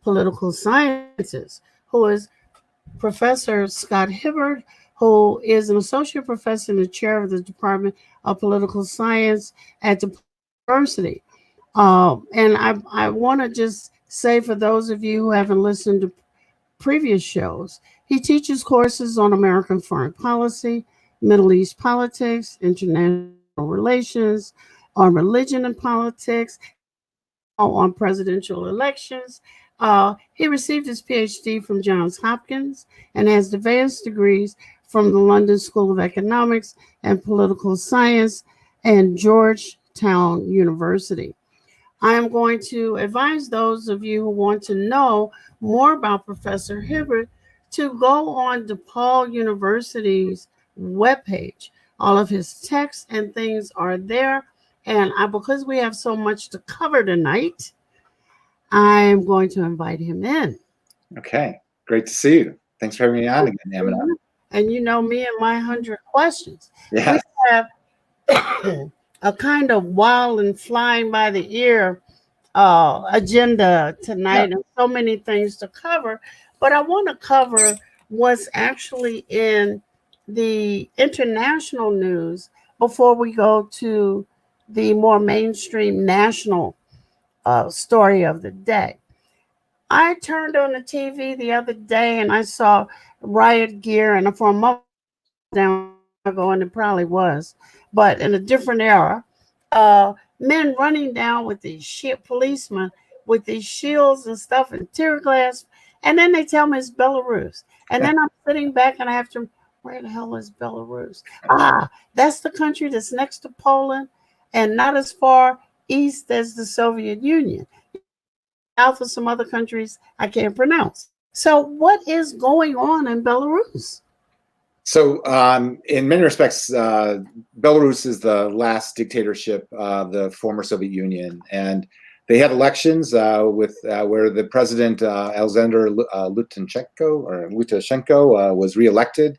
political sciences, who is Professor Scott Hibbert, who is an associate professor and the chair of the Department of Political Science at the University. And I want to just say for those of you who haven't listened to previous shows, he teaches courses on American foreign policy, Middle East politics, international relations, on religion and politics, on presidential elections. He received his PhD from Johns Hopkins and has advanced degrees from the London School of Economics and Political Science and Georgetown University. I am going to advise those of you who want to know more about Professor Hibbert to go on DePaul University's webpage. All of his texts and things are there. And because we have so much to cover tonight, I'm going to invite him in. Okay, great to see you. Thanks for having me on again, Aminah. And you know me and my 100 questions. Yeah. We have a kind of wild and flying by the ear agenda tonight, and so many things to cover. But I want to cover what's actually in the international news before we go to the more mainstream national story of the day. I turned on the TV the other day and I saw riot gear, and for a moment down ago, and it probably was, but in a different era, men running down with these policemen with these shields and stuff and tear gas, and then they tell me it's Belarus, and then I'm sitting back and I have to, where the hell is Belarus? That's the country that's next to Poland and not as far east as the Soviet Union. Out for some other countries I can't pronounce. So what is going on in Belarus? So in many respects, Belarus is the last dictatorship of the former Soviet Union. And they had elections where the president, Alexander Lukashenko, was reelected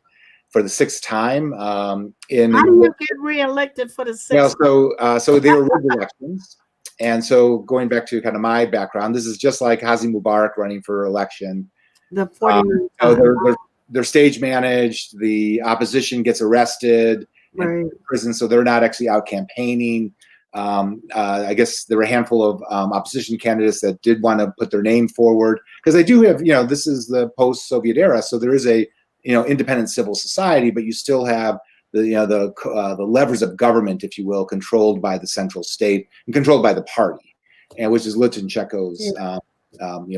for the 6th time. How do you get reelected for the 6th time? So they were rigged elections. And so going back to kind of my background, this is just like Hosni Mubarak running for election. The 49 they're stage managed. The opposition gets arrested, in prison, so they're not actually out campaigning. I guess there were a handful of opposition candidates that did want to put their name forward, because they do have, this is the post-Soviet era, so there is a, independent civil society, but you still have the levers of government, if you will, controlled by the central state and controlled by the party, and which is Lukashenko's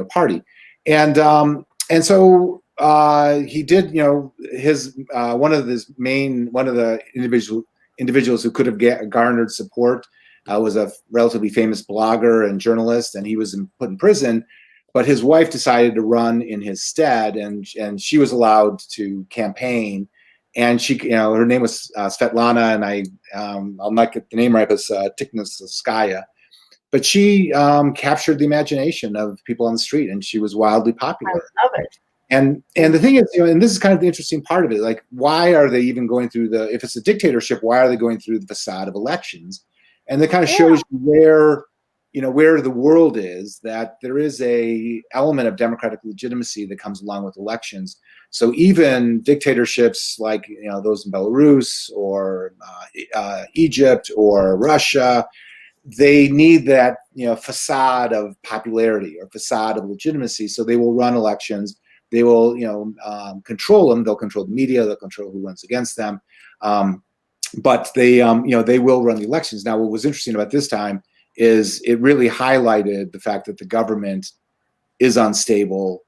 party, and so he did, one of the individuals who could have garnered support was a relatively famous blogger and journalist, and he was put in prison. But his wife decided to run in his stead, and she was allowed to campaign. And she, her name was Svetlana, and I'll not get the name right, but Tikhanovskaya. But she captured the imagination of people on the street, and she was wildly popular. I love it. And the thing is, and this is kind of the interesting part of it, like, why are they even going through if it's a dictatorship, why are they going through the facade of elections? And that kind of shows you where the world is, that there is a element of democratic legitimacy that comes along with elections. So even dictatorships like, those in Belarus or Egypt or Russia, they need that, facade of popularity or facade of legitimacy. So they will run elections. They will, control them. They'll control the media. They'll control who runs against them. But they, they will run the elections. Now, what was interesting about this time is it really highlighted the fact that the government is unstable.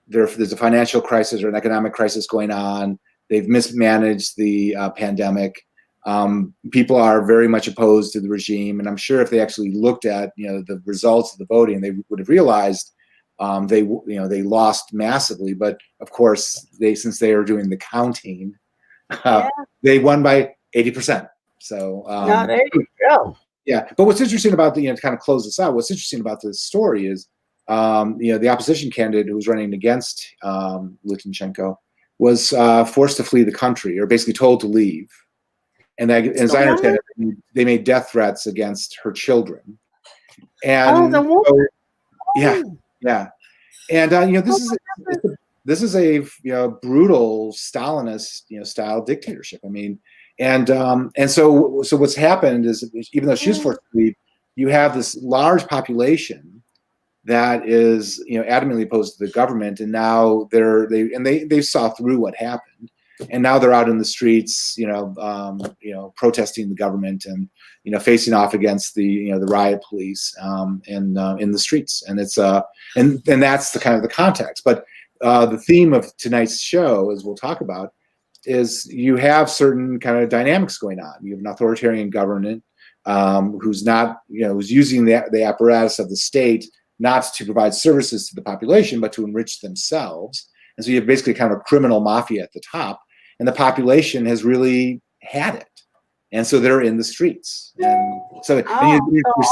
There's a financial crisis or an economic crisis going on. They've mismanaged the pandemic. People are very much opposed to the regime. And I'm sure if they actually looked at, the results of the voting, they would have realized they lost massively. But of course, since they are doing the counting, they won by 80%. So there you go. Yeah, but what's interesting about to kind of close this out, what's interesting about this story is, the opposition candidate who was running against Lukashenko was forced to flee the country, or basically told to leave. And as I understand it, they made death threats against her children. And the woman. Yeah, Ooh. yeah. And Oh, this is a brutal Stalinist style dictatorship. I mean, and so what's happened is, even though she was forced to leave, you have this large population that is adamantly opposed to the government, and now they saw through what happened, and now they're out in the streets, protesting the government, and facing off against the the riot police in the streets, and it's and that's the kind of the context. But the theme of tonight's show, as we'll talk about, is you have certain kind of dynamics going on. You have an authoritarian government who's not who's using the apparatus of the state not to provide services to the population, but to enrich themselves. And so you have basically kind of a criminal mafia at the top, and the population has really had it. And so they're in the streets. And so you're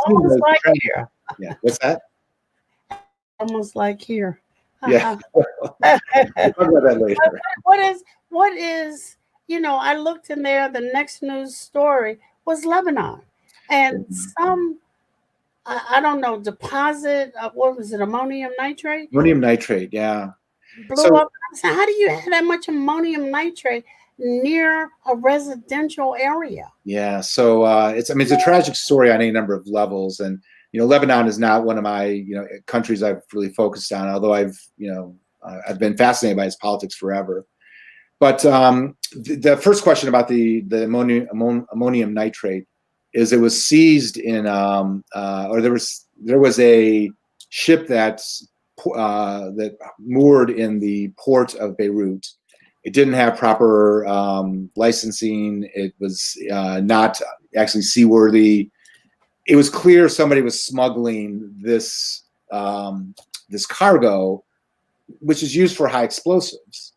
seeing those like trends. here. Yeah, what's that? Almost like here. Yeah. We'll talk about that later. What is, I looked in there, the next news story was Lebanon. And some, I don't know, deposit of, what was it, ammonium nitrate? Ammonium nitrate, yeah. Blew up. So how do you have that much ammonium nitrate near a residential area? Yeah, so it's a tragic story on any number of levels, and Lebanon is not one of my countries I've really focused on, although I've been fascinated by its politics forever. But the first question about the ammonium nitrate is, it was seized in or there was a ship that moored in the port of Beirut. It didn't have proper licensing. It was not actually seaworthy. It was clear somebody was smuggling this this cargo, which is used for high explosives.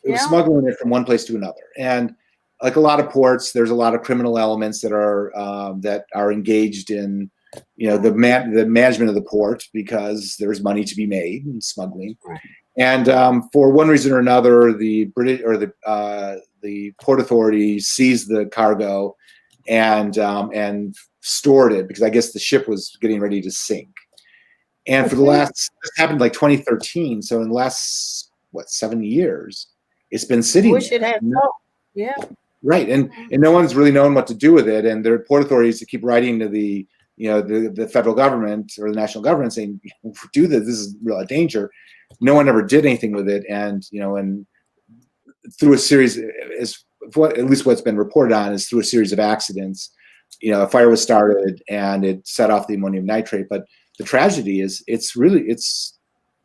It was smuggling it from one place to another. And like a lot of ports, there's a lot of criminal elements that are engaged in the management of the port, because there's money to be made in smuggling. Right. And for one reason or another, the British or the port authority seized the cargo and stored it, because I guess the ship was getting ready to sink. And for this happened like 2013. So in the last 7 years, it's been sitting. Wish it had no. Yeah. Right, and no one's really known what to do with it, and there are port authorities that keep writing to the the federal government or the national government saying, do this is real danger. No one ever did anything with it, and and through a series, at least what's been reported on is through a series of accidents, a fire was started and it set off the ammonium nitrate. But the tragedy is it's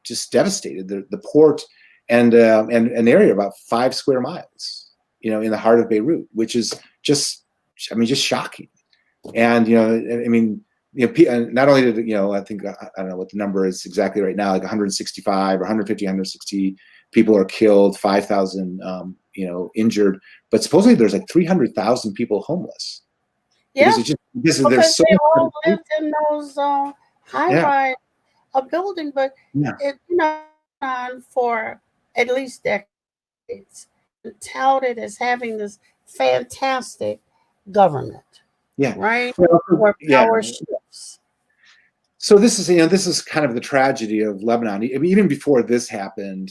just devastated the port and an area about 5 square miles. In the heart of Beirut, which is just shocking. And, not only did, I think, I don't know what the number is exactly right now, like 165 or 150, 160 people are killed, 5,000, injured, but supposedly there's like 300,000 people homeless. Yeah. Because there's so they all lived in those high-rise building, but it on for at least decades. Touted as having this fantastic government, right? Where power shifts. So this is kind of the tragedy of Lebanon. Even before this happened,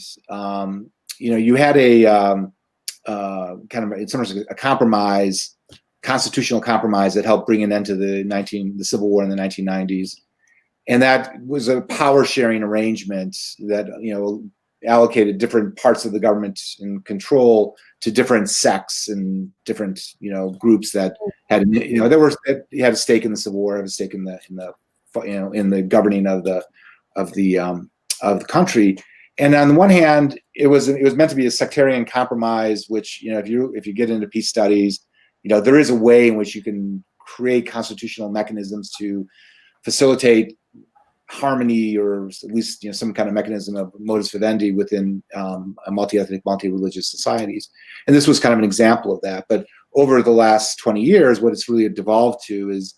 you had a kind of it's almost a compromise, constitutional compromise that helped bring an end to the civil war in the 1990s, and that was a power sharing arrangement that allocated different parts of the government in control to different sects and different groups that had that had a stake in the civil war, had a stake in the governing of the country. And on the one hand, it was meant to be a sectarian compromise, which if you get into peace studies, there is a way in which you can create constitutional mechanisms to facilitate harmony, or at least some kind of mechanism of modus vivendi within a multi-ethnic, multi-religious societies. And this was kind of an example of that. But over the last 20 years, what it's really devolved to is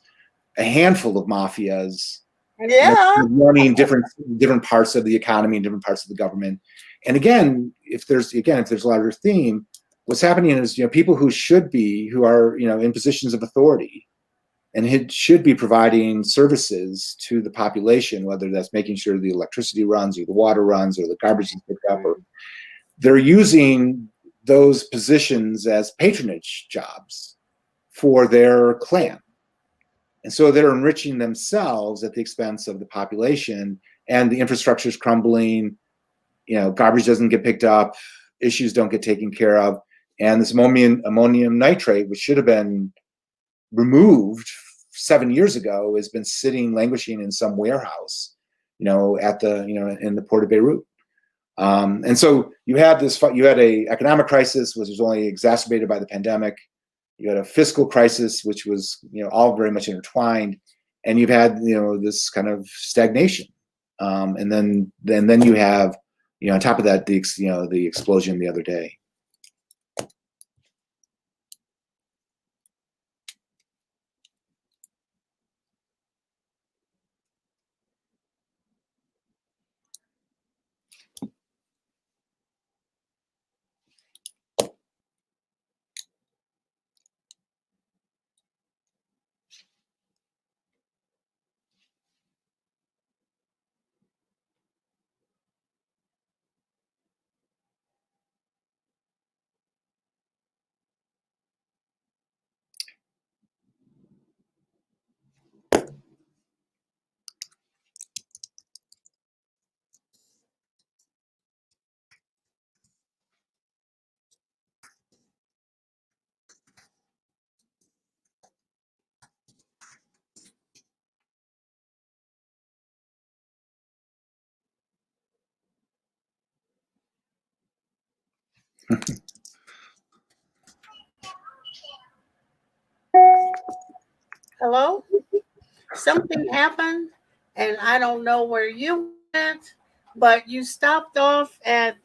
a handful of mafias running different parts of the economy and different parts of the government. And again, if there's a larger theme, what's happening is people who are in positions of authority and it should be providing services to the population, whether that's making sure the electricity runs or the water runs or the garbage is picked up, or they're using those positions as patronage jobs for their clan. And so they're enriching themselves at the expense of the population, and the infrastructure is crumbling. Garbage doesn't get picked up, issues don't get taken care of. And this ammonium nitrate, which should have been removed 7 years ago, has been sitting, languishing in some warehouse, in the port of Beirut. And so you had a economic crisis, which was only exacerbated by the pandemic. You had a fiscal crisis, which was, all very much intertwined, and you've had, this kind of stagnation. And then you have, on top of that, the explosion the other day. Hello? Something happened, and I don't know where you went, but you stopped off at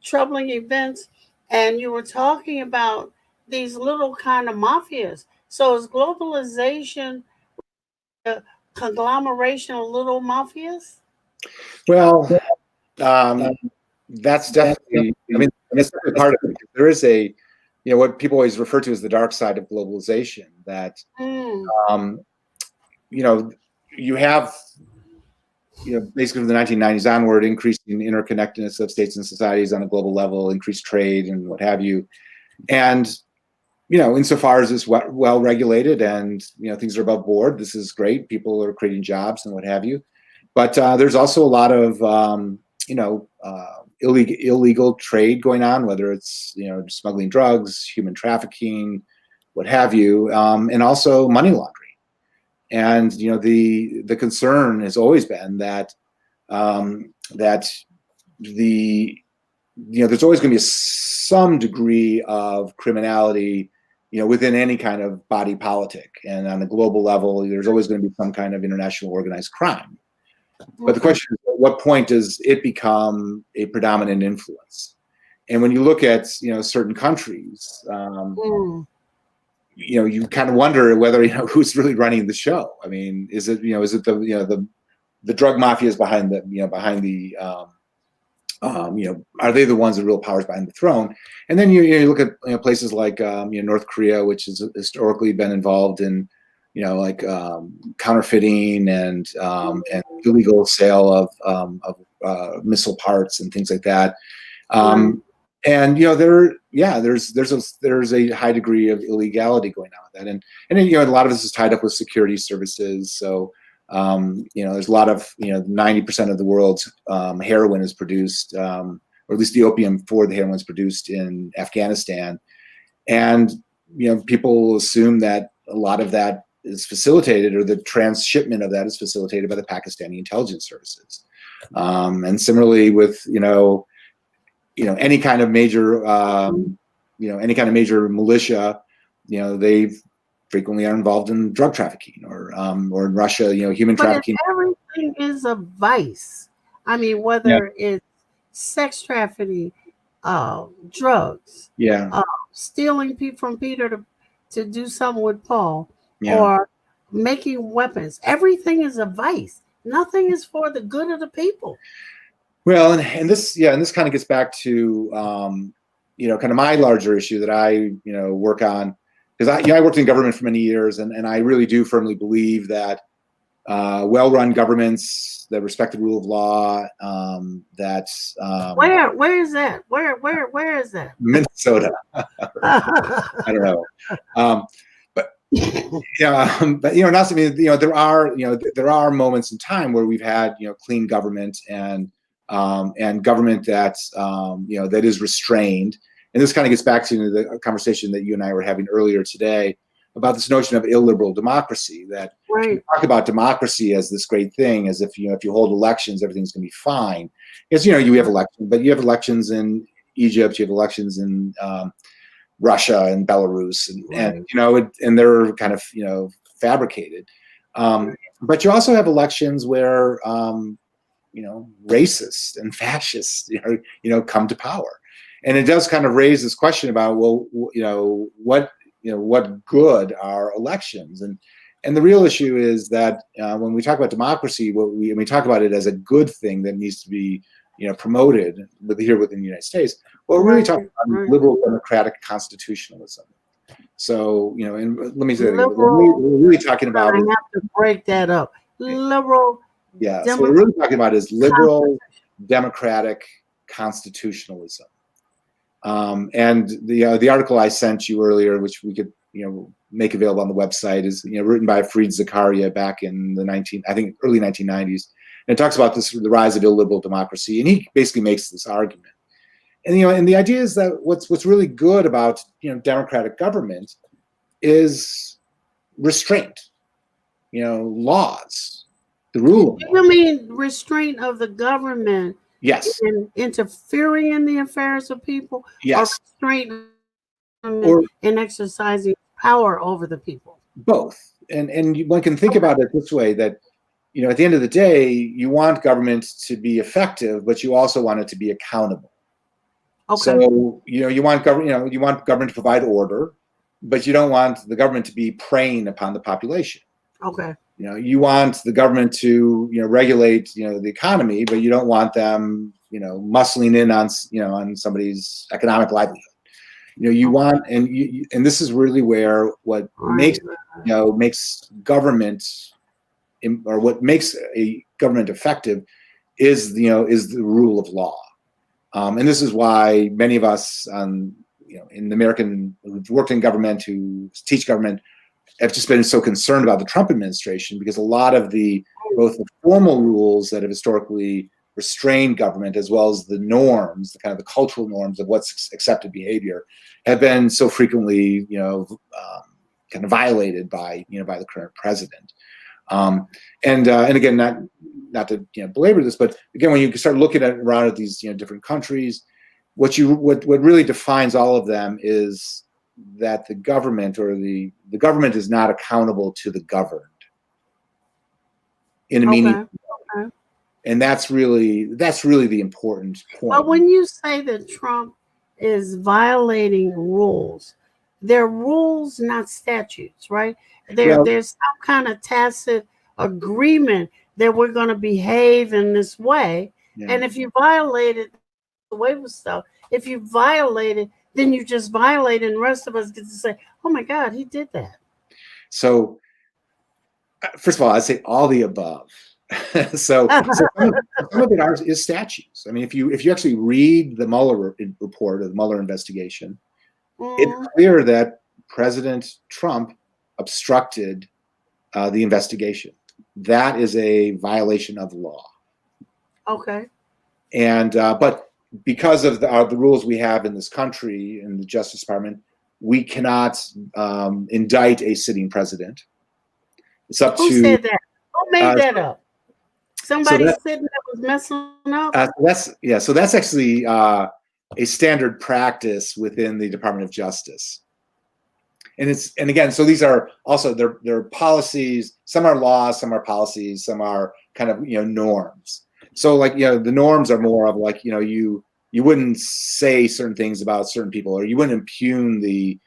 troubling events, and you were talking about these little kind of mafias. So is globalization a conglomeration of little mafias? Well, that's definitely, that's definitely part of it. There is what people always refer to as the dark side of globalization, that, you have, basically from the 1990s onward, increasing interconnectedness of states and societies on a global level, increased trade and what have you. And, insofar as it's well regulated and, things are above board, this is great. People are creating jobs and what have you. But there's also a lot of, illegal trade going on, whether it's, smuggling drugs, human trafficking, what have you, and also money laundering. And, the concern has always been that, there's always going to be some degree of criminality, within any kind of body politic. And on a global level, there's always going to be some kind of international organized crime. But the question is, at what point does it become a predominant influence? And when you look at, certain countries, you kind of wonder whether, who's really running the show. I mean, is it the drug mafias behind are they the ones, the real powers behind the throne? And then you look at places like North Korea, which has historically been involved in counterfeiting and illegal sale of missile parts and things like that. And there's a high degree of illegality going on with that, and a lot of this is tied up with security services. So there's a lot of 90% of the world's heroin is produced, or at least the opium for the heroin is produced in Afghanistan, and people assume that a lot of that is facilitated, or the transshipment of that is facilitated by the Pakistani intelligence services. And similarly with any kind of major militia, they frequently are involved in drug trafficking, or in Russia, human trafficking. Everything is a vice. I mean, whether it's sex trafficking, drugs, stealing people from Peter to do something with Paul, or making weapons. Everything is a vice. Nothing is for the good of the people. Well, and this kind of gets back to kind of my larger issue that I work on, because I worked in government for many years, and I really do firmly believe that well-run governments that respect the rule of law, where is that? Where is that? Minnesota. I don't know. But but not to me. There are moments in time where we've had clean government and government that that is restrained. And this kind of gets back to the conversation that you and I were having earlier today about this notion of illiberal democracy. That we talk about democracy as this great thing, as if if you hold elections, everything's going to be fine. Because you have elections, but you have elections in Egypt, you have elections in Russia and Belarus, and they're kind of fabricated. But you also have elections where racists and fascists come to power, and it does kind of raise this question about what good are elections, and the real issue is that when we talk about democracy, we talk about it as a good thing that needs to be promoted here within the United States. Well, we're really talking about liberal democratic constitutionalism. So, and let me say that again. We're really talking about. I have to break that up. Liberal. Yeah. So what we're really talking about is liberal democratic constitutionalism. And the article I sent you earlier, which we could make available on the website, is written by Fareed Zakaria back in the early 1990s. And it talks about the rise of illiberal democracy, and he basically makes this argument. And and the idea is that what's really good about democratic government is restraint, laws, the rule. You mean restraint of the government? Yes. In interfering in the affairs of people? Yes. Or restraint in exercising power over the people? Both. And one can think about it this way, that at the end of the day, you want government to be effective, but you also want it to be accountable. Okay. So you want government to provide order, but you don't want the government to be preying upon the population. Okay. You want the government to regulate the economy, but you don't want them muscling in on somebody's economic livelihood. You want, and this is really where what makes government, or what makes a government effective is the rule of law. And this is why many of us in the American, who've worked in government, who teach government, have just been so concerned about the Trump administration, because a lot of both the formal rules that have historically restrained government, as well as the norms, the kind of the cultural norms of what's accepted behavior, have been so frequently kind of violated by the current president. And again, not to belabor this, but again, when you start looking around at these different countries, what really defines all of them is that the government, or the government, is not accountable to the governed in a meaningful way. And that's really the important point. But when you say that Trump is violating rules, they're rules, not statutes, right? There's some kind of tacit agreement that we're going to behave in this way. Yeah. And if you violate it, the way with stuff, if you violate it, then you just violate, and the rest of us get to say, oh my God, he did that. So first of all, I'd say all the above. so some of it is statutes. I mean, if you actually read the Mueller report, or the Mueller investigation, it's clear that President Trump obstructed the investigation. That is a violation of the law. Okay. And but because of the rules we have in this country, in the Justice Department, we cannot indict a sitting president. It's up to. Who said that? Who made that up? Somebody sitting that was messing up? So that's actually a standard practice within the Department of Justice. And again, so these are also they're policies. Some are laws, some are policies, some are kind of norms. So the norms are more of you wouldn't say certain things about certain people, or you wouldn't impugn the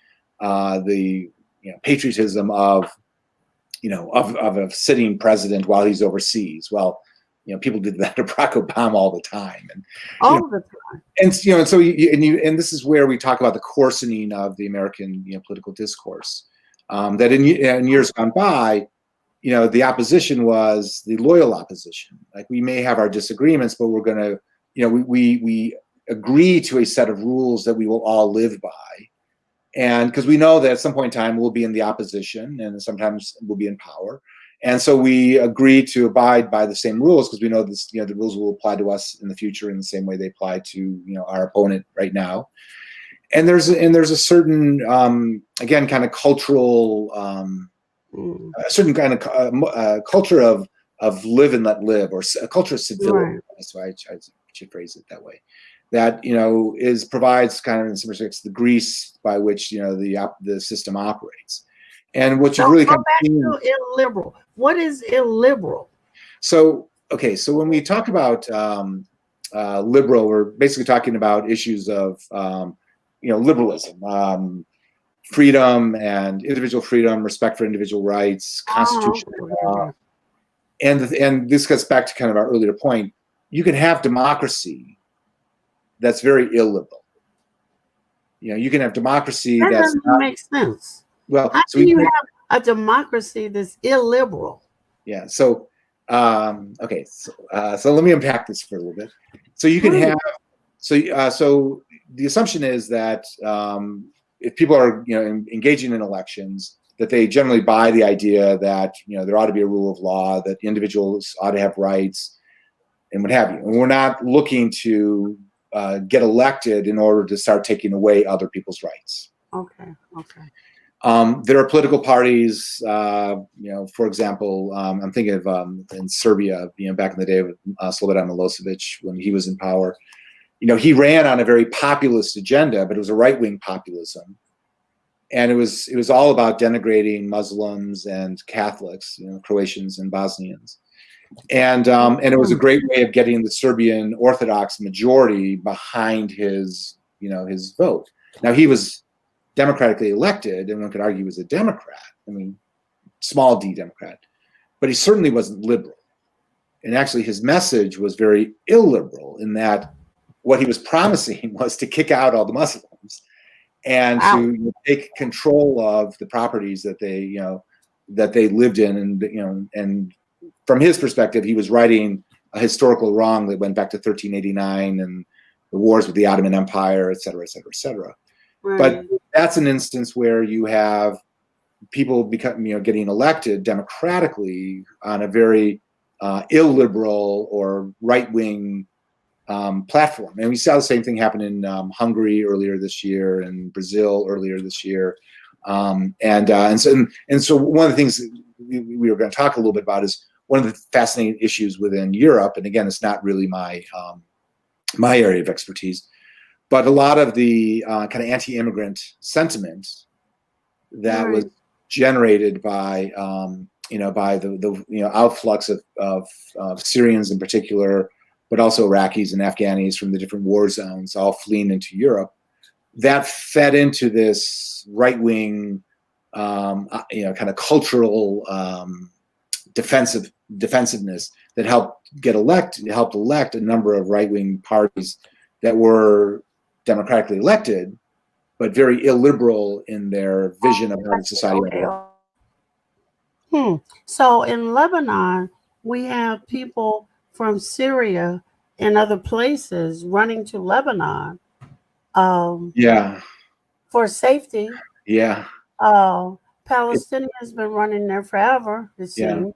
patriotism of a sitting president while he's overseas. Well, people did that to Barack Obama all the time, and All the time. and and so and this is where we talk about the coarsening of the American political discourse. That in years gone by, the opposition was the loyal opposition. Like, we may have our disagreements, but we're going to, we agree to a set of rules that we will all live by. And because we know that at some point in time we'll be in the opposition, and sometimes we'll be in power. And so we agree to abide by the same rules, because we know this, the rules will apply to us in the future in the same way they apply to, our opponent right now. And there's a certain, again, kind of cultural, a certain kind of culture of live and let live, or a culture of civility. Right. That's why I should phrase it that way. That provides kind of, in some respects, the grease by which the system operates. And what you really come back to illiberal. What is illiberal? So when we talk about liberal, we're basically talking about issues of liberalism, freedom and individual freedom, respect for individual rights, constitutional law. And this gets back to kind of our earlier point. You can have democracy that's very illiberal. You can have democracy that that's doesn't make sense. Well, how do you have a democracy that's illiberal? Yeah. So, so let me unpack this for a little bit. So you can have, so the assumption is that if people are, engaging in elections, that they generally buy the idea that, there ought to be a rule of law, that individuals ought to have rights, and what have you. And we're not looking to get elected in order to start taking away other people's rights. Okay. There are political parties, for example, I'm thinking of in Serbia, back in the day with Slobodan Milosevic, when he was in power. He ran on a very populist agenda, but it was a right-wing populism. And it was all about denigrating Muslims and Catholics, Croatians and Bosnians. And it was a great way of getting the Serbian Orthodox majority behind his vote. Now, he was democratically elected, and one could argue he was a Democrat. I mean, small d Democrat, but he certainly wasn't liberal. And actually, his message was very illiberal, in that what he was promising was to kick out all the Muslims and to take control of the properties that they lived in, and from his perspective, he was righting a historical wrong that went back to 1389 and the wars with the Ottoman Empire, et cetera, et cetera, et cetera. Right. But that's an instance where you have people getting elected democratically on a very illiberal or right-wing platform. And we saw the same thing happen in Hungary earlier this year, and Brazil earlier this year. So one of the things we were going to talk a little bit about is one of the fascinating issues within Europe. And again, it's not really my area of expertise, but a lot of the kind of anti-immigrant sentiment that was generated by by the outflux of Syrians in particular, but also Iraqis and Afghanis from the different war zones, all fleeing into Europe, that fed into this right-wing, kind of cultural defensiveness that helped elect a number of right-wing parties that were democratically elected, but very illiberal in their vision of how society operates. So in Lebanon, we have people from Syria and other places running to Lebanon for safety. Yeah. Palestinians been running there forever, it seems.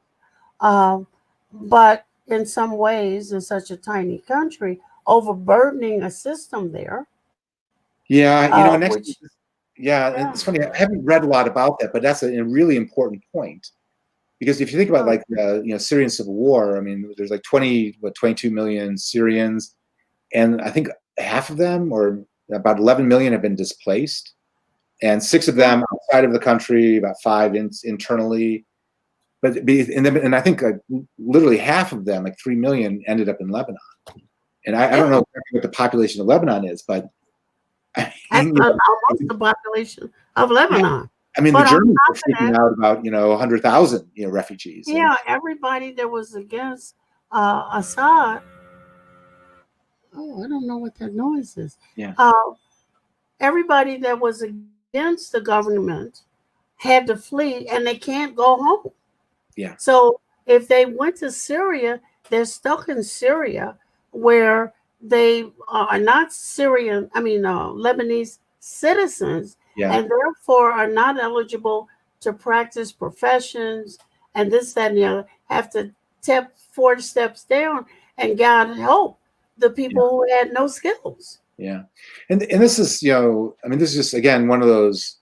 But in some ways, in such a tiny country, overburdening a system there. Yeah, it's funny. I haven't read a lot about that, but that's a really important point. Because if you think about like Syrian civil war, I mean, there's like 22 million Syrians, and I think half of them, or about 11 million, have been displaced, and 6 of them outside of the country, about 5 internally. And I think literally half of them, like 3 million, ended up in Lebanon. And I don't know what the population of Lebanon is, but almost the population of Lebanon. Yeah. I mean, the Germans were freaking out about 100,000 refugees. Yeah, everybody that was against Assad, oh, I don't know what that noise is. Yeah. Everybody that was against the government had to flee, and they can't go home. Yeah. So if they went to Syria, they're stuck in Syria, where they are not Syrian, Lebanese citizens, Yeah. and therefore are not eligible to practice professions and this, that, and the other. Have to step 4 steps down, and God help the people who had no skills. Yeah. And this is, this is just, again, one of those,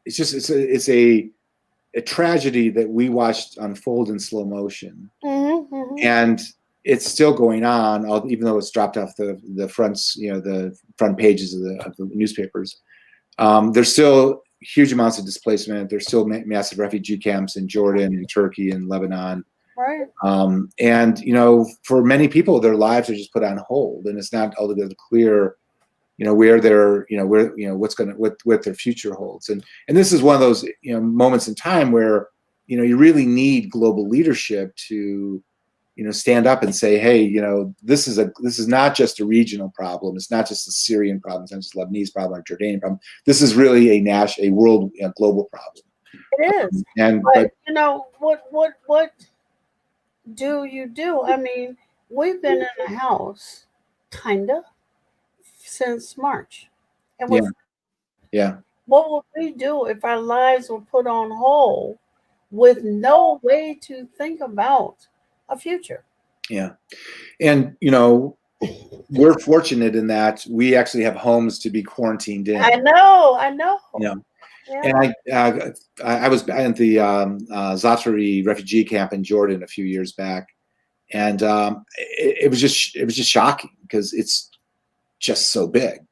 it's a tragedy that we watched unfold in slow motion. Mm-hmm, mm-hmm. And it's still going on, even though it's dropped off the fronts, the front pages of the newspapers. There's still huge amounts of displacement. There's still massive refugee camps in Jordan and Turkey and Lebanon. Right. And for many people, their lives are just put on hold, and it's not altogether clear, where their, what their future holds. And this is one of those, moments in time where, you really need global leadership to, stand up and say, hey, this is not just a regional problem. It's not just a Syrian problem. It's not just a Lebanese problem or Jordanian problem. This is really a world, global problem. It is. But what do you do? I mean, we've been in a house, kinda, since March. And what would we do if our lives were put on hold with no way to think about a future? Yeah. And, we're fortunate in that we actually have homes to be quarantined in. I know. Yeah. And I was at the Zatari refugee camp in Jordan a few years back, and it was just shocking because it's just so big. I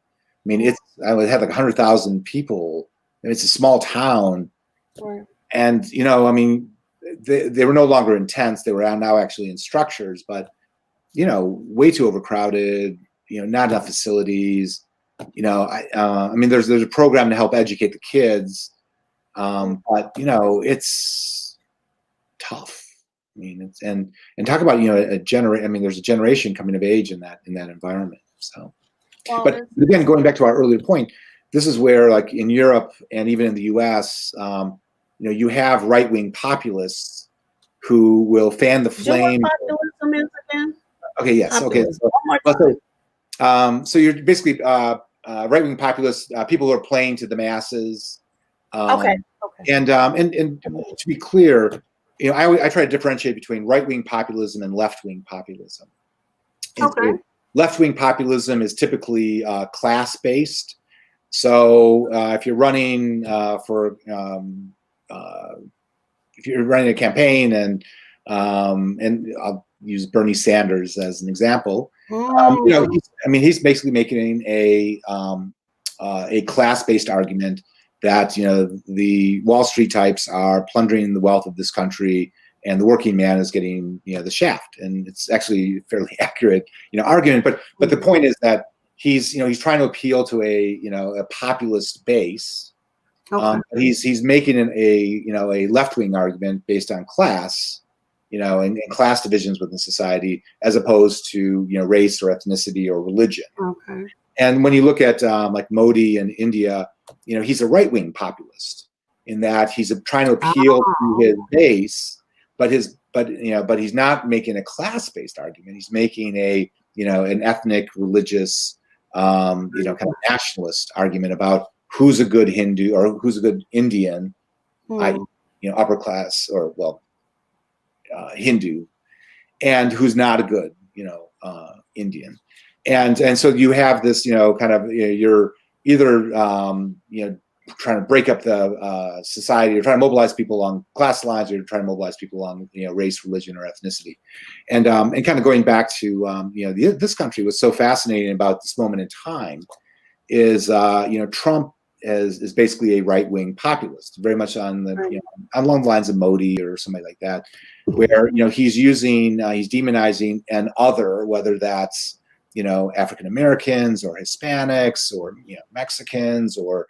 mean, I would have like 100,000 people, and it's a small town, right. And they were no longer in tents; they were now actually in structures, but way too overcrowded. Not enough facilities. There's a program to help educate the kids, but it's tough. And talk about there's a generation coming of age in that environment. So, but again, going back to our earlier point, this is where, like in Europe and even in the U.S., you have right-wing populists who will fan the flame. Do you know what populism is again? Okay. Yes. Okay. So you're basically right-wing populists, people who are playing to the masses. Okay. And to be clear, I try to differentiate between right-wing populism and left-wing populism. Okay. Left-wing populism is typically class-based. So if you're running if you're running a campaign, and I'll use Bernie Sanders as an example. He's basically making a class-based argument that the Wall Street types are plundering the wealth of this country, and the working man is getting the shaft. And it's actually a fairly accurate argument. But the point is that he's trying to appeal to a populist base. Okay. He's making a left-wing argument based on class. And class divisions within society, as opposed to race or ethnicity or religion. Okay. And when you look at like Modi in India, he's a right-wing populist in that he's trying to appeal to his base, but he's not making a class-based argument. He's making an ethnic, religious, kind of nationalist argument about who's a good Hindu or who's a good Indian, upper class or Hindu, and who's not a good, Indian, and so you have this, you're either, trying to break up the society, or trying to mobilize people along class lines, or you're trying to mobilize people along, race, religion, or ethnicity, and kind of going back to, this country was so fascinating about this moment in time is, Trump is basically a right-wing populist, very much on the along the lines of Modi or somebody like that, where he's demonizing an other, whether that's African Americans or Hispanics or Mexicans or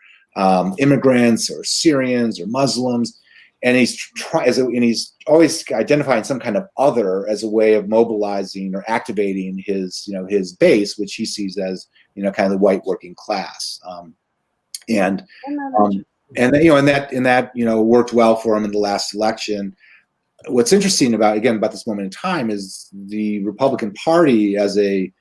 immigrants or Syrians or Muslims, and he's always identifying some kind of other as a way of mobilizing or activating his his base, which he sees as kind of the white working class, and that worked well for him in the last election. What's interesting about this moment in time is the Republican Party as a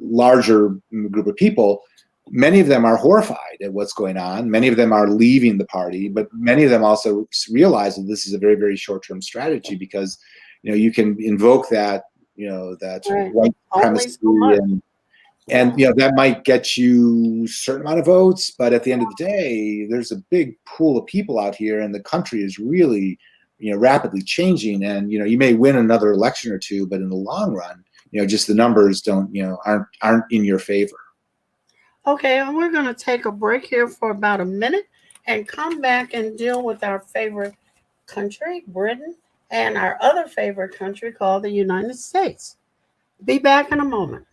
larger group of people. Many of them are horrified at what's going on. Many of them are leaving the party, but many of them also realize that this is a very, very short-term strategy, because you can invoke that white supremacy and that might get you a certain amount of votes, but at the end of the day, there's a big pool of people out here, and the country is really rapidly changing. And you may win another election or two, but in the long run, just the numbers aren't in your favor. Okay, and we're going to take a break here for about a minute and come back and deal with our favorite country, Britain, and our other favorite country called the United States. Be back in a moment.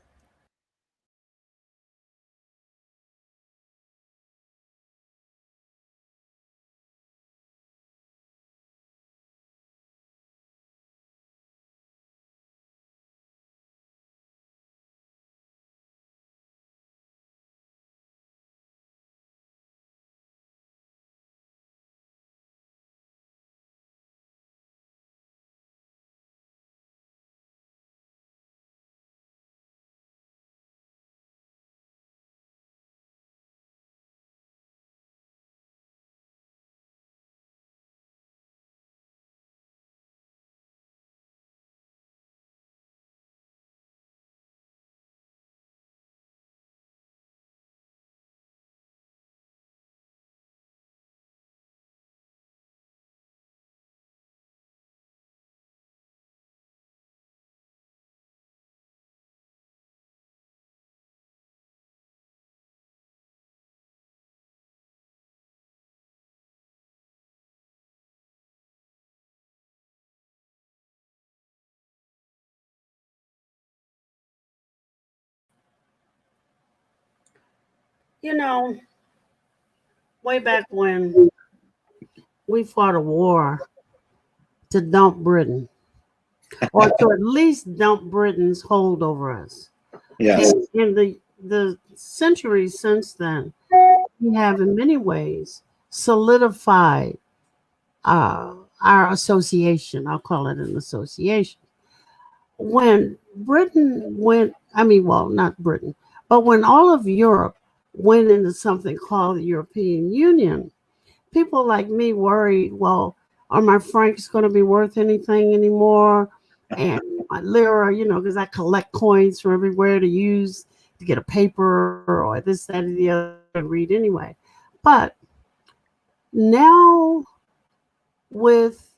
Way back when we fought a war to dump Britain, or to at least dump Britain's hold over us. Yes. And in the centuries since then, we have in many ways solidified our association. I'll call it an association. When Britain went, not Britain, but when all of Europe went into something called the European Union, people like me worried, well, are my francs going to be worth anything anymore? And my lira, because I collect coins from everywhere to use to get a paper or this, that, or the other, and read anyway. But now with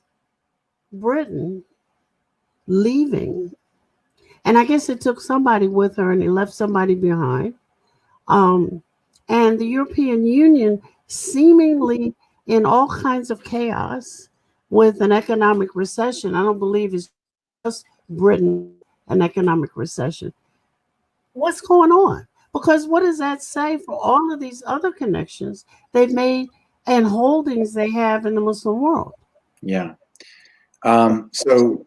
Britain leaving, and I guess it took somebody with her and they left somebody behind, and the European Union seemingly in all kinds of chaos with an economic recession. I don't believe it's just Britain, an economic recession. What's going on? Because what does that say for all of these other connections they've made and holdings they have in the Muslim world? Yeah. So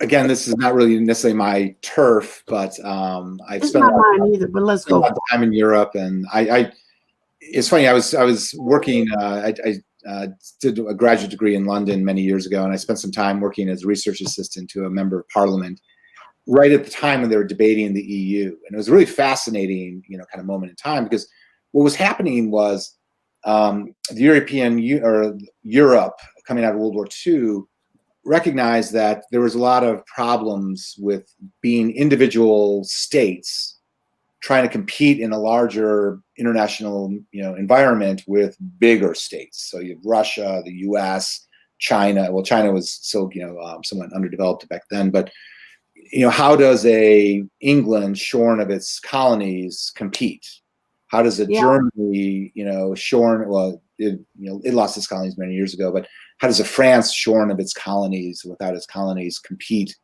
again, this is not really necessarily my turf, but I've spent not mine either. But let's go. A lot of time in Europe, and it's funny. I was working. I did a graduate degree in London many years ago, and I spent some time working as a research assistant to a member of parliament right at the time when they were debating the EU. And it was a really fascinating, kind of moment in time, because what was happening was the Europe coming out of World War II recognized that there was a lot of problems with being individual states trying to compete in a larger international environment with bigger states. So you have Russia, the US, China. Well, China was still somewhat underdeveloped back then, but how does a England shorn of its colonies compete? How does a Germany shorn, well, it lost its colonies many years ago, but how does a France shorn of its colonies, without its colonies, compete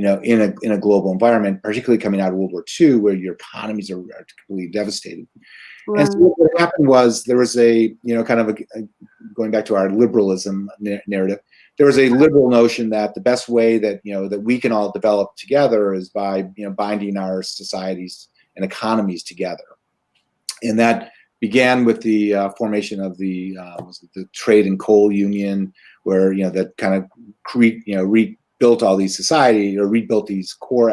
in a global environment, particularly coming out of World War II, where your economies are completely devastated. Right. And so what happened was there was a, kind of going back to our liberalism narrative, there was a liberal notion that the best way that, that we can all develop together is by, binding our societies and economies together. And that began with the formation of the Trade and Coal Union, where, that kind of rebuilt all these society, or rebuilt these core,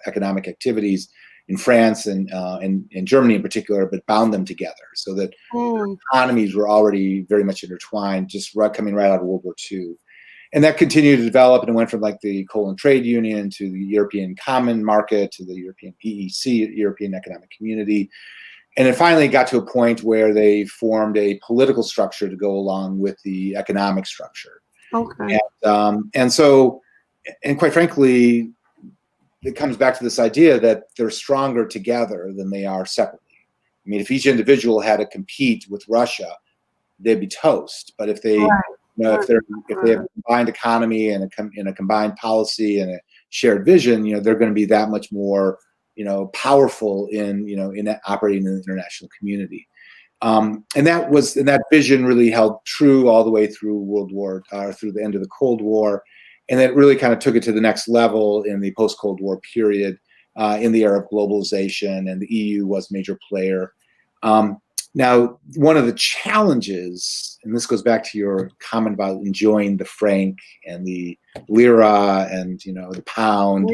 economic activities in France and Germany in particular, but bound them together so that economies were already very much intertwined, just coming right out of World War II. And that continued to develop, and it went from like the Coal and Trade Union to the European Common Market to the European EEC, European Economic Community. And it finally got to a point where they formed a political structure to go along with the economic structure. Okay. And so, and quite frankly, it comes back to this idea that they're stronger together than they are separately. I mean, if each individual had to compete with Russia, they'd be toast. But if they, if they have a combined economy and a combined policy and a shared vision, they're going to be that much more, powerful in operating in the international community. And that vision really held true all the way through through the end of the Cold War. And it really kind of took it to the next level in the post-Cold War period, in the era of globalization, and the EU was a major player. Now, one of the challenges, and this goes back to your comment about enjoying the franc and the lira and the pound,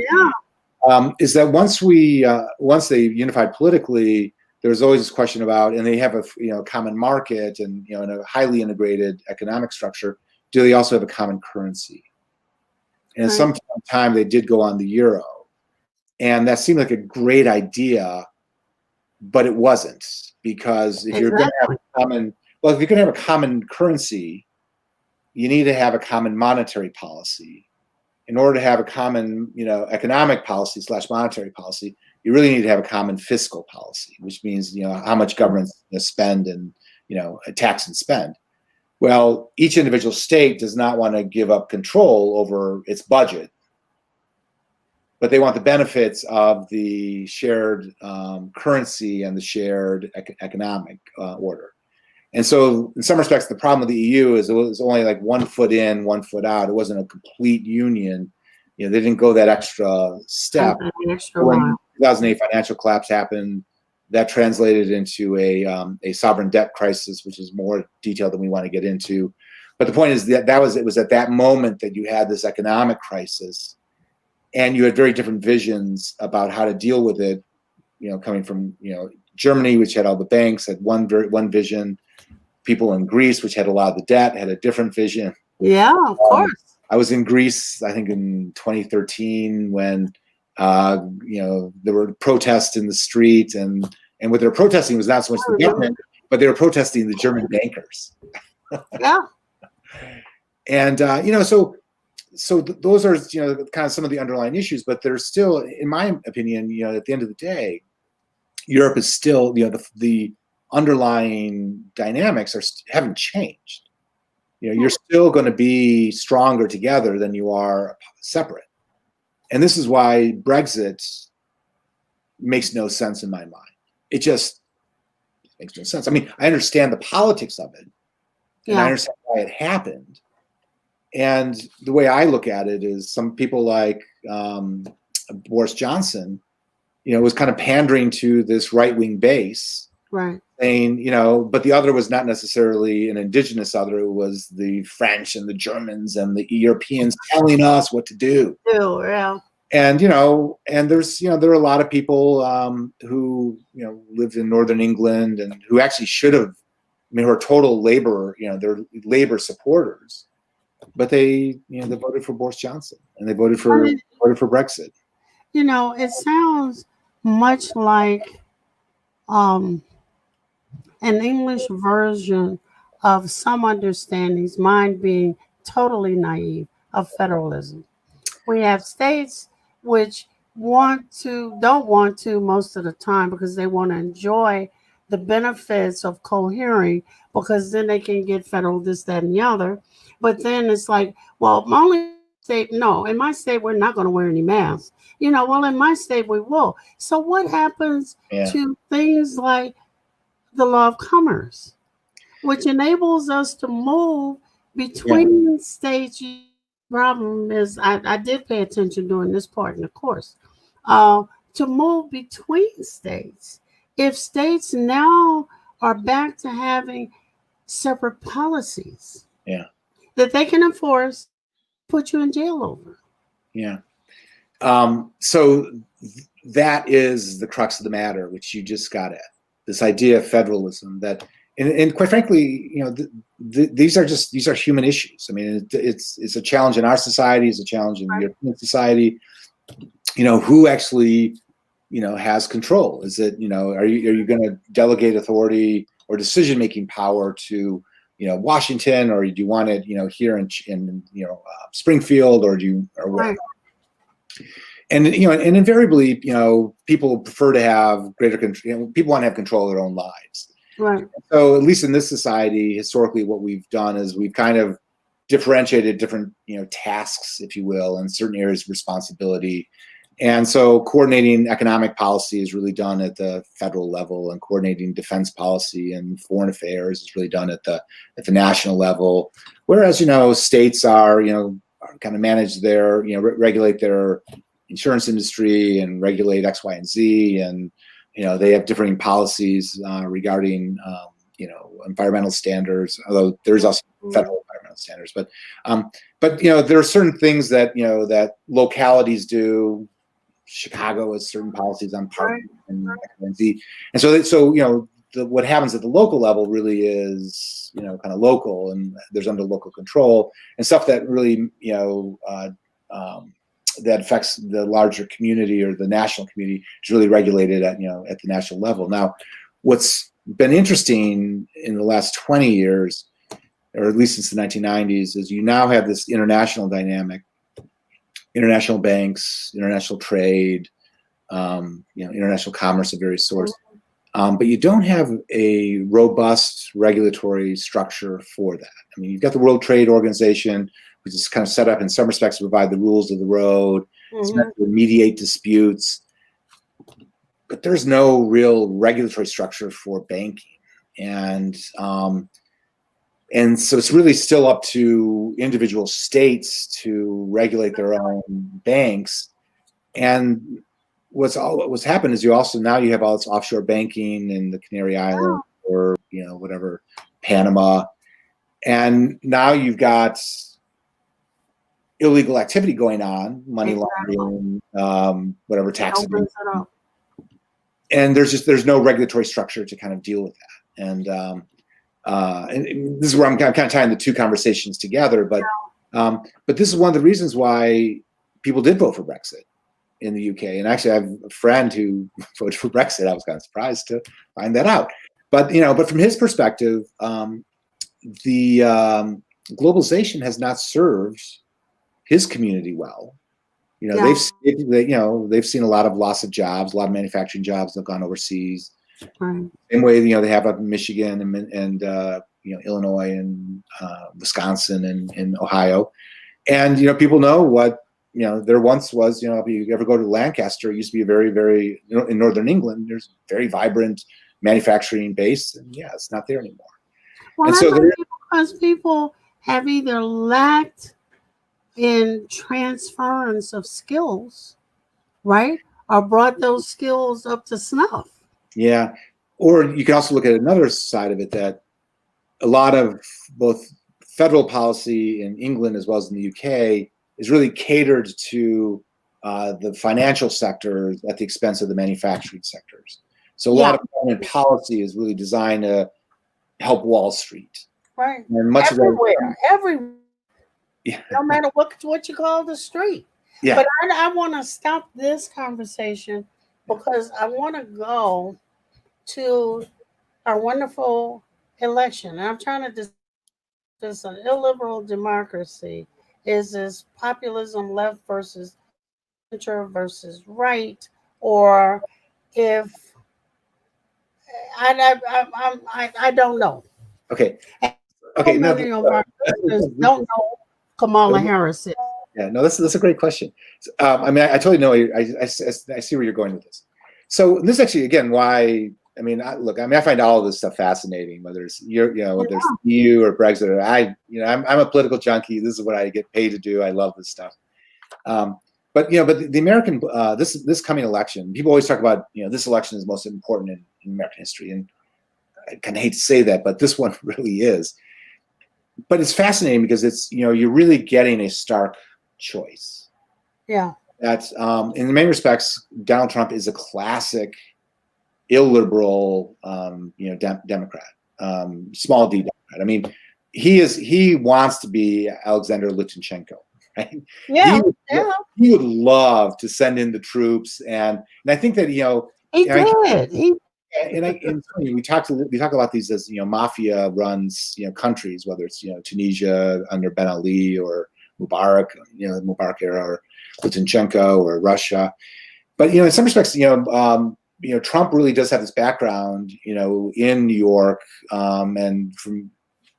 is that once they unified politically, there's always this question about, and they have a common market and in a highly integrated economic structure, do they also have a common currency? And some time they did go on the euro, and that seemed like a great idea, but it wasn't, because if you're going to have if you're going to have a common currency, you need to have a common monetary policy. In order to have a common, economic policy / monetary policy, you really need to have a common fiscal policy, which means, how much governments spend and, tax and spend. Well, each individual state does not want to give up control over its budget, but they want the benefits of the shared currency and the shared economic order. And so in some respects, the problem with the EU is it was only like 1 foot in, 1 foot out. It wasn't a complete union. They didn't go that extra step. When the 2008 financial collapse happened, that translated into a sovereign debt crisis, which is more detailed than we want to get into. But the point is that it was at that moment that you had this economic crisis, and you had very different visions about how to deal with it. Coming from Germany, which had all the banks, had one vision. People in Greece, which had a lot of the debt, had a different vision. Yeah, of course. I was in Greece, I think in 2013, when there were protests in the street, and what they were protesting was not so much the government, but they were protesting the German bankers. Yeah. And so those are kind of some of the underlying issues, but there's still, in my opinion, at the end of the day, Europe is still the underlying dynamics haven't changed. You're still going to be stronger together than you are separate. And this is why Brexit makes no sense in my mind. It just makes no sense. I mean, I understand the politics of it, and I understand why it happened. And the way I look at it is, some people like Boris Johnson, was kind of pandering to this right-wing base, right? Saying, but the other was not necessarily an indigenous other; it was the French and the Germans and the Europeans telling us what to do. Yeah. And and there's there are a lot of people who lived in Northern England and who actually should have, who are total labor, they're labor supporters, but they they voted for Boris Johnson, and they voted for Brexit. It sounds much like an English version of some understandings, mine being totally naive, of federalism. We have states which don't want to most of the time, because they want to enjoy the benefits of cohering, because then they can get federal this, that, and the other. But then it's like, well, only state, no, in my state, we're not going to wear any masks. Well, in my state, we will. So what happens to things like the law of commerce, which enables us to move between states? Problem is, I did pay attention during this part in the course, to move between states. If states now are back to having separate policies that they can enforce, put you in jail over. Yeah. So that is the crux of the matter, which you just got at. This idea of federalism that, and quite frankly, these are human issues. I mean, it's a challenge in our society, it's a challenge in European society. Who actually, has control? Is it, are you going to delegate authority or decision-making power to, Washington, or do you want it, here in Springfield, or whatever? And and invariably, people prefer to have greater control. People want to have control of their own lives. Right. So at least in this society, historically, what we've done is we've kind of differentiated different, tasks, if you will, and certain areas of responsibility. And so coordinating economic policy is really done at the federal level, and coordinating defense policy and foreign affairs is really done at the national level. Whereas, states are kind of manage their, regulate their insurance industry and regulate X, Y, and Z, and they have differing policies regarding environmental standards. Although there's also federal environmental standards, but there are certain things that that localities do. Chicago has certain policies on parking and X, Y, and Z, and so what happens at the local level really is kind of local, and there's under local control, and stuff that really that affects the larger community or the national community is really regulated at at the national level. Now, what's been interesting in the last 20 years, or at least since the 1990s, is you now have this international dynamic, international banks, international trade, international commerce of various sorts. But you don't have a robust regulatory structure for that. I mean, you've got the World Trade Organization, which is kind of set up in some respects to provide the rules of the road, to mediate disputes, but there's no real regulatory structure for banking. And so it's really still up to individual states to regulate their own banks. And what's happened is you have all this offshore banking in the Canary Islands or whatever, Panama, and now you've got illegal activity going on, money laundering, whatever, tax evasion, and there's no regulatory structure to kind of deal with that. And this is where I'm kind of tying the two conversations together. But this is one of the reasons why people did vote for Brexit in the UK. And actually, I have a friend who voted for Brexit. I was kind of surprised to find that out. But but from his perspective, the globalization has not served his community well. They've seen a lot of loss of jobs, a lot of manufacturing jobs that have gone overseas. Same way they have up in Michigan and Illinois and Wisconsin and Ohio, and people know what there once was. If you ever go to Lancaster, it used to be a very, very in northern England. There's very vibrant manufacturing base, and it's not there anymore. Well, and so because people have either lacked in transference of skills, right, or brought those skills up to snuff. Yeah, or you can also look at another side of it, that a lot of both federal policy in England as well as in the UK is really catered to the financial sectors at the expense of the manufacturing sectors. So a lot of government policy is really designed to help Wall Street. Right. And much everywhere. No matter what you call the street. Yeah. But I want to stop this conversation because I want to go to our wonderful election. And I'm trying to discuss an illiberal democracy. Is this populism left versus center versus right, or if I don't know. Okay. Don't know Kamala Harris is. Yeah, no, that's a great question. I mean, I totally know. I see where you're going with this. So this is actually, again, why. I mean, I find all of this stuff fascinating. Whether it's whether it's EU or Brexit, or I'm a political junkie. This is what I get paid to do. I love this stuff. But the American this coming election, people always talk about this election is most important in American history, and I kind of hate to say that, but this one really is. But it's fascinating because it's you're really getting a stark choice. Yeah. That's in many respects, Donald Trump is a classic illiberal, Democrat, small d Democrat. I mean, he wants to be Alexander Lukashenko, right? Yeah, he would love to send in the troops, and I think that he did. And we talk about these as mafia runs countries, whether it's Tunisia under Ben Ali or Mubarak, Mubarak era, or Lukashenko or Russia. But in some respects, Trump really does have this background, in New York, and from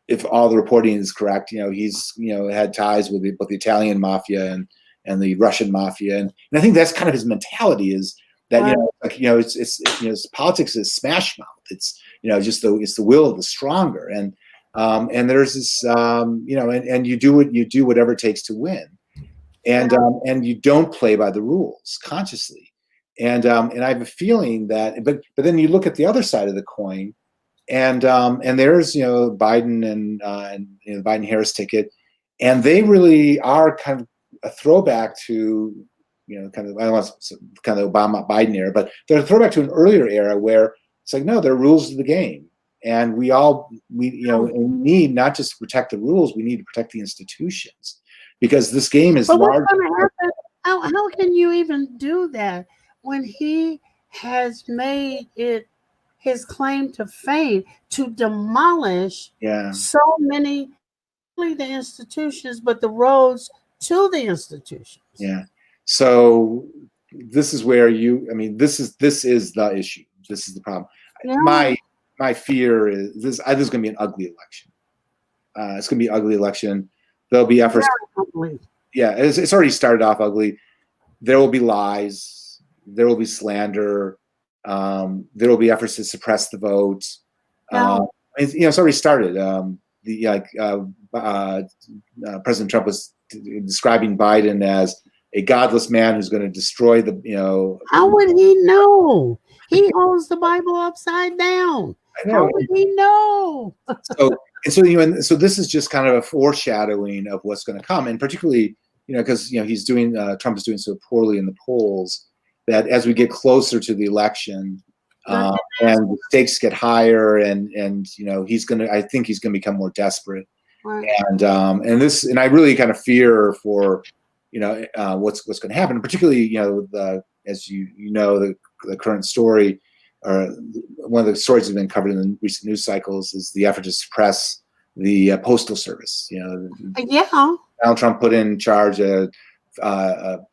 if all the reporting is correct, he's had ties with both the Italian mafia and the Russian mafia, and I think that's kind of his mentality is that it's politics is smash mouth. It's it's the will of the stronger, and there's this and you do whatever it takes to win, and you don't play by the rules consciously. And I have a feeling that, but then you look at the other side of the coin, and there's Biden and the Biden-Harris ticket, and they really are kind of a throwback to kind of the Obama-Biden era, but they're a throwback to an earlier era where it's like no, there are rules of the game, and we need not just to protect the rules, we need to protect the institutions because this game is large. What's going to happen? How can you even do that when he has made it his claim to fame to demolish so many, not only the institutions, but the roads to the institutions? Yeah. So this is where this is the issue. This is the problem. Yeah. My fear is this is going to be an ugly election. It's going to be an ugly election. There'll be efforts. Yeah, it's already started off ugly. There will be lies. There will be slander. There will be efforts to suppress the vote. It's already started. President Trump was describing Biden as a godless man who's going to destroy the. How would he know? He holds the Bible upside down. How would he know? So this is just kind of a foreshadowing of what's going to come, and particularly because he's doing Trump is doing so poorly in the polls that as we get closer to the election and the stakes get higher, and I think he's going to become more desperate, right. and I really kind of fear for what's going to happen, particularly as the current story, or one of the stories that have been covered in the recent news cycles is the effort to suppress the Postal Service. Donald Trump put in charge an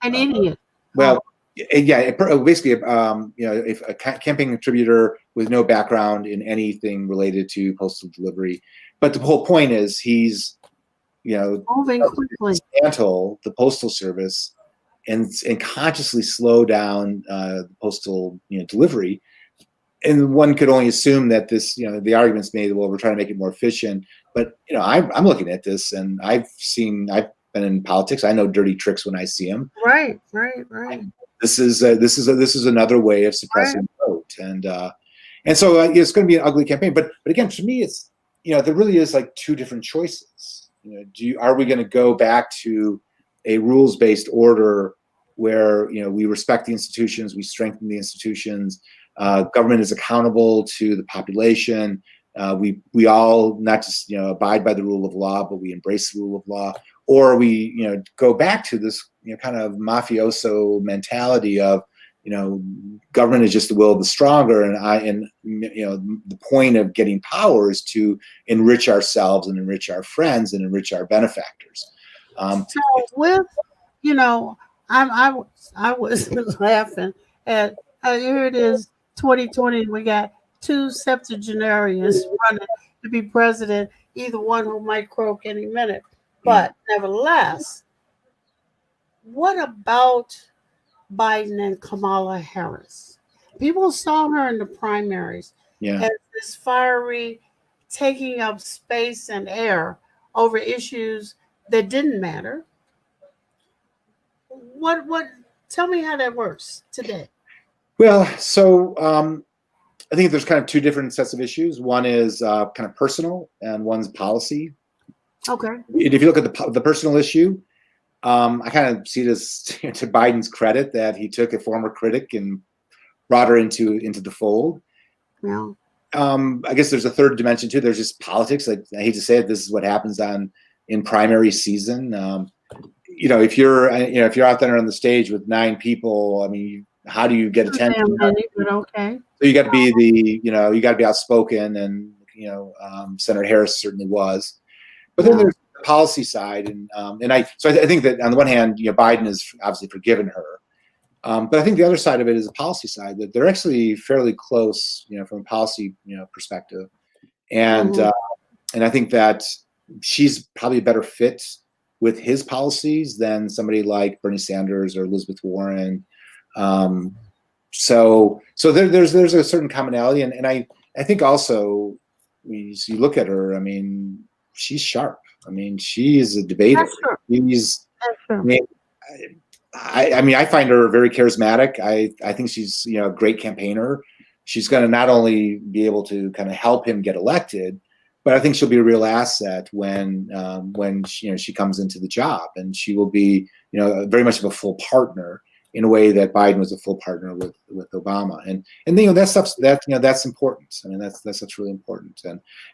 idiot. Basically, if a campaign contributor with no background in anything related to postal delivery, but the whole point is he's moving quickly, dismantle the Postal Service and consciously slow down the postal delivery. And one could only assume that this, the argument's made, well, we're trying to make it more efficient. But I'm looking at this, and I've been in politics. I know dirty tricks when I see them. Right. This is another way of suppressing the vote, and so it's going to be an ugly campaign. But again, for me, it's there really is like two different choices. Are we going to go back to a rules-based order where we respect the institutions, we strengthen the institutions, government is accountable to the population, we all not just abide by the rule of law, but we embrace the rule of law, or we go back to this kind of mafioso mentality of government is just the will of the stronger, and the point of getting power is to enrich ourselves and enrich our friends and enrich our benefactors. So with I was laughing at here it is 2020. We got two septuagenarians running to be president, either one who might croak any minute. But nevertheless, What about Biden and Kamala Harris? People saw her in the primaries Yeah. as this fiery, taking up space and air over issues that didn't matter. What tell me how that works today. Well, so I think there's kind of two different sets of issues. One is kind of personal, and one's policy. Okay. If you look at the personal issue, I kind of see this to Biden's credit that he took a former critic and brought her into the fold. Yeah. I guess there's a third dimension too. There's just politics. Like, I hate to say it, this is what happens in primary season. If you're out there on the stage with 9 people, I mean, how do you get attention? But okay. So you got to be you got to be outspoken, and Senator Harris certainly was. But then there's the policy side, and I think that on the one hand, Biden has obviously forgiven her, but I think the other side of it is the policy side, that they're actually fairly close, from a policy perspective, and and I think that she's probably a better fit with his policies than somebody like Bernie Sanders or Elizabeth Warren. So there's a certain commonality, and I think also when you look at her, I mean, she's sharp. I mean, she is a debater. I find her very charismatic. I think she's a great campaigner. She's going to not only be able to kind of help him get elected, but I think she'll be a real asset when she comes into the job, and she will be very much of a full partner in a way that Biden was a full partner with Obama, and that stuff's that's important. I mean, that's really important.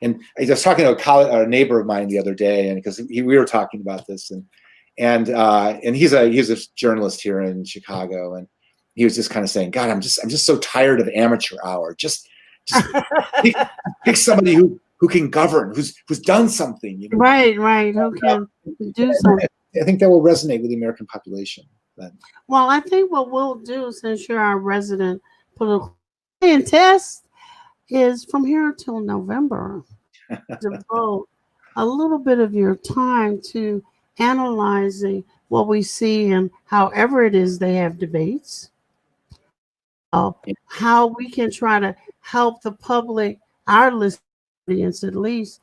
And I was talking to a neighbor of mine the other day, and because we were talking about this, and he's a journalist here in Chicago, and he was just kind of saying, God, I'm just so tired of amateur hour. Just pick somebody who can govern, who's done something. Right, who can do something. I think that will resonate with the American population. Well, I think what we'll do, since you're our resident political scientist, is from here till November devote a little bit of your time to analyzing what we see and however it is they have debates, how we can try to help the public, our listening audience at least,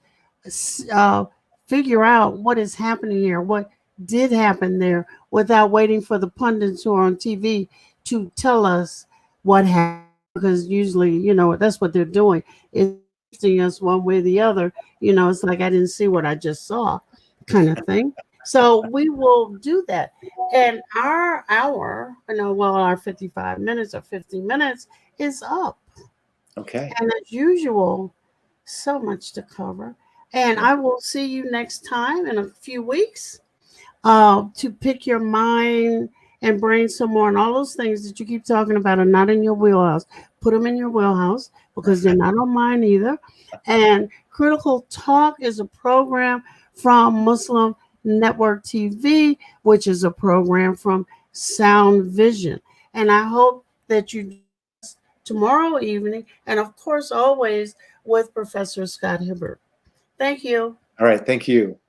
figure out what is happening here, what did happen there, without waiting for the pundits who are on TV to tell us what happened, because usually, that's what they're doing, is teaching us one way or the other. It's like, I didn't see what I just saw, kind of thing. So we will do that. And our hour, our 55 minutes or 50 minutes is up. Okay. And as usual, so much to cover. And I will see you next time in a few weeks to pick your mind and brain some more. And all those things that you keep talking about are not in your wheelhouse. Put them in your wheelhouse, because they're not on mine either. And Critical Talk is a program from Muslim Network TV, which is a program from Sound Vision. And I hope that you tomorrow evening, and of course always with Professor Scott Hibbert. Thank you. All right. Thank you.